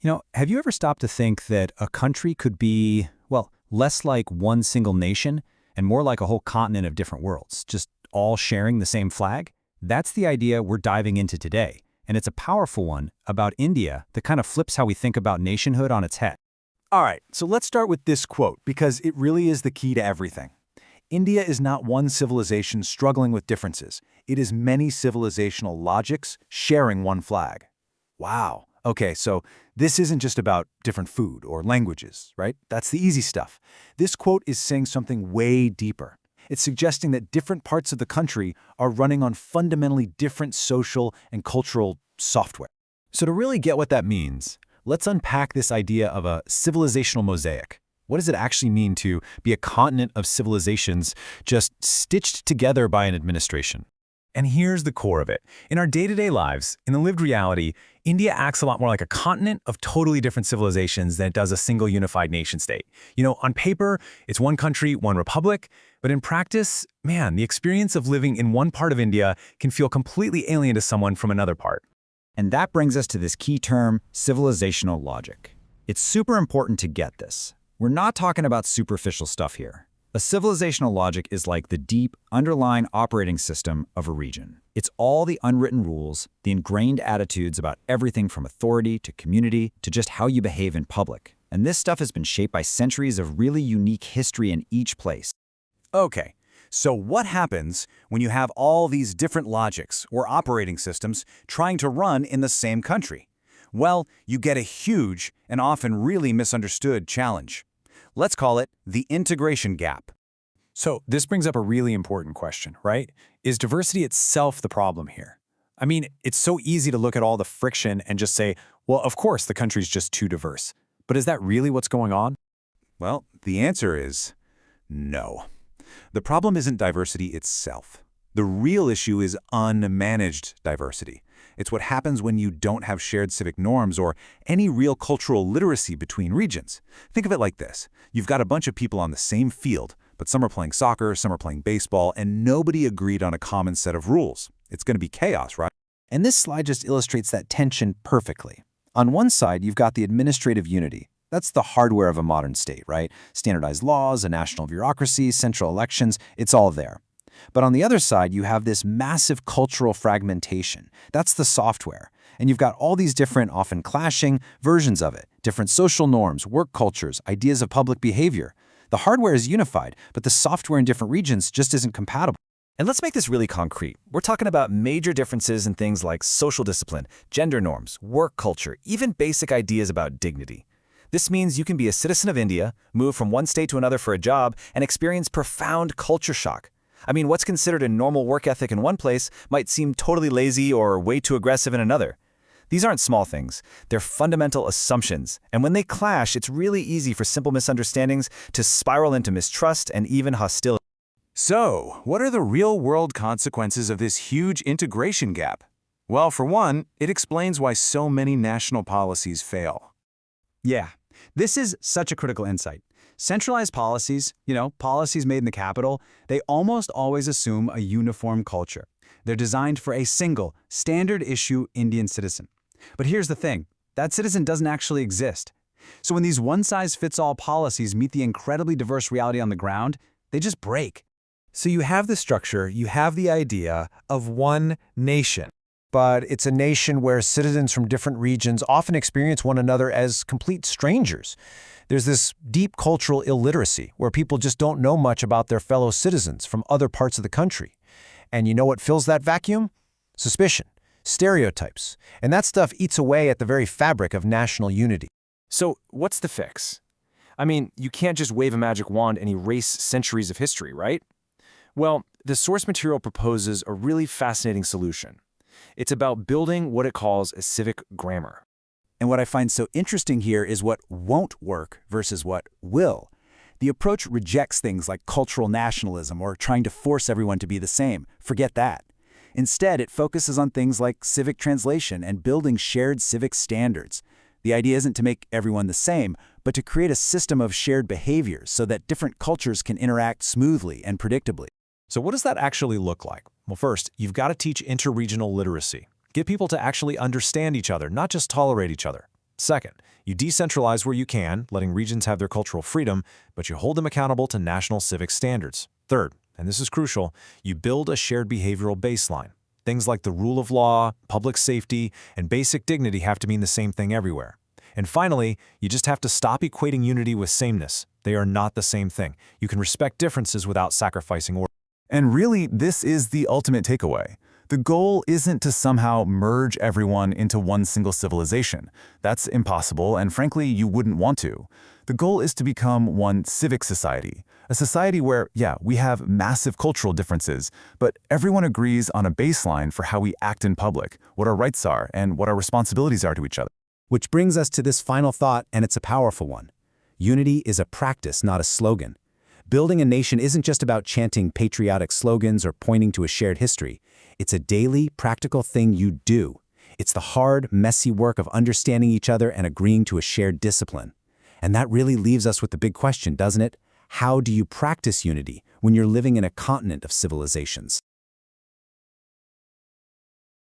Have you ever stopped to think that a country could be, well, less like one single nation and more like a whole continent of different worlds, just all sharing the same flag? That's the idea we're diving into today, and it's a powerful one about India that kind of flips how we think about nationhood on its head. All right, so let's start with this quote because it really is the key to everything. India is not one civilization struggling with differences. It is many civilizational logics sharing one flag. Wow. Okay, so this isn't just about different food or languages, right? That's the easy stuff. This quote is saying something way deeper. It's suggesting that different parts of the country are running on fundamentally different social and cultural software. So to really get what that means, let's unpack this idea of a civilizational mosaic. What does it actually mean to be a continent of civilizations just stitched together by an administration? And here's the core of it. In our day-to-day lives, in the lived reality, India acts a lot more like a continent of totally different civilizations than it does a single unified nation-state. On paper, it's one country, one republic, but in practice, man, the experience of living in one part of India can feel completely alien to someone from another part. And that brings us to this key term, civilizational logic. It's super important to get this. We're not talking about superficial stuff here. A civilizational logic is like the deep, underlying operating system of a region. It's all the unwritten rules, the ingrained attitudes about everything from authority to community to just how you behave in public. And this stuff has been shaped by centuries of really unique history in each place. Okay, so what happens when you have all these different logics or operating systems trying to run in the same country? Well, you get a huge and often really misunderstood challenge. Let's call it the integration gap. So this brings up a really important question, right? Is diversity itself the problem here? I mean, it's so easy to look at all the friction and just say, well, of course the country's just too diverse. But is that really what's going on? Well, the answer is no. The problem isn't diversity itself. The real issue is unmanaged diversity. It's what happens when you don't have shared civic norms or any real cultural literacy between regions. Think of it like this. You've got a bunch of people on the same field, but some are playing soccer, some are playing baseball, and nobody agreed on a common set of rules. It's going to be chaos, right? And this slide just illustrates that tension perfectly. On one side, you've got the administrative unity. That's the hardware of a modern state, right? Standardized laws, a national bureaucracy, central elections, it's all there. But on the other side, you have this massive cultural fragmentation. That's the software. And you've got all these different, often clashing, versions of it. Different social norms, work cultures, ideas of public behavior. The hardware is unified, but the software in different regions just isn't compatible. And let's make this really concrete. We're talking about major differences in things like social discipline, gender norms, work culture, even basic ideas about dignity. This means you can be a citizen of India, move from one state to another for a job, and experience profound culture shock. I mean, what's considered a normal work ethic in one place might seem totally lazy or way too aggressive in another. These aren't small things. They're fundamental assumptions. And when they clash, it's really easy for simple misunderstandings to spiral into mistrust and even hostility. So, what are the real-world consequences of this huge integration gap? Well, for one, it explains why so many national policies fail. Yeah, this is such a critical insight. Centralized policies, policies made in the capital, they almost always assume a uniform culture. They're designed for a single, standard-issue Indian citizen. But here's the thing, that citizen doesn't actually exist. So when these one-size-fits-all policies meet the incredibly diverse reality on the ground, they just break. So you have the structure, you have the idea of one nation. But it's a nation where citizens from different regions often experience one another as complete strangers. There's this deep cultural illiteracy where people just don't know much about their fellow citizens from other parts of the country. And you know what fills that vacuum? Suspicion, stereotypes, and that stuff eats away at the very fabric of national unity. So what's the fix? I mean, you can't just wave a magic wand and erase centuries of history, right? Well, the source material proposes a really fascinating solution. It's about building what it calls a civic grammar. And what I find so interesting here is what won't work versus what will. The approach rejects things like cultural nationalism or trying to force everyone to be the same. Forget that. Instead, it focuses on things like civic translation and building shared civic standards. The idea isn't to make everyone the same, but to create a system of shared behaviors so that different cultures can interact smoothly and predictably. So what does that actually look like? Well, first, you've got to teach interregional literacy. Get people to actually understand each other, not just tolerate each other. Second, you decentralize where you can, letting regions have their cultural freedom, but you hold them accountable to national civic standards. Third, and this is crucial, you build a shared behavioral baseline. Things like the rule of law, public safety, and basic dignity have to mean the same thing everywhere. And finally, you just have to stop equating unity with sameness. They are not the same thing. You can respect differences without sacrificing order. And really, this is the ultimate takeaway. The goal isn't to somehow merge everyone into one single civilization. That's impossible, and frankly, you wouldn't want to. The goal is to become one civic society, a society where, yeah, we have massive cultural differences, but everyone agrees on a baseline for how we act in public, what our rights are, and what our responsibilities are to each other. Which brings us to this final thought, and it's a powerful one. Unity is a practice, not a slogan. Building a nation isn't just about chanting patriotic slogans or pointing to a shared history. It's a daily, practical thing you do. It's the hard, messy work of understanding each other and agreeing to a shared discipline. And that really leaves us with the big question, doesn't it? How do you practice unity when you're living in a continent of civilizations?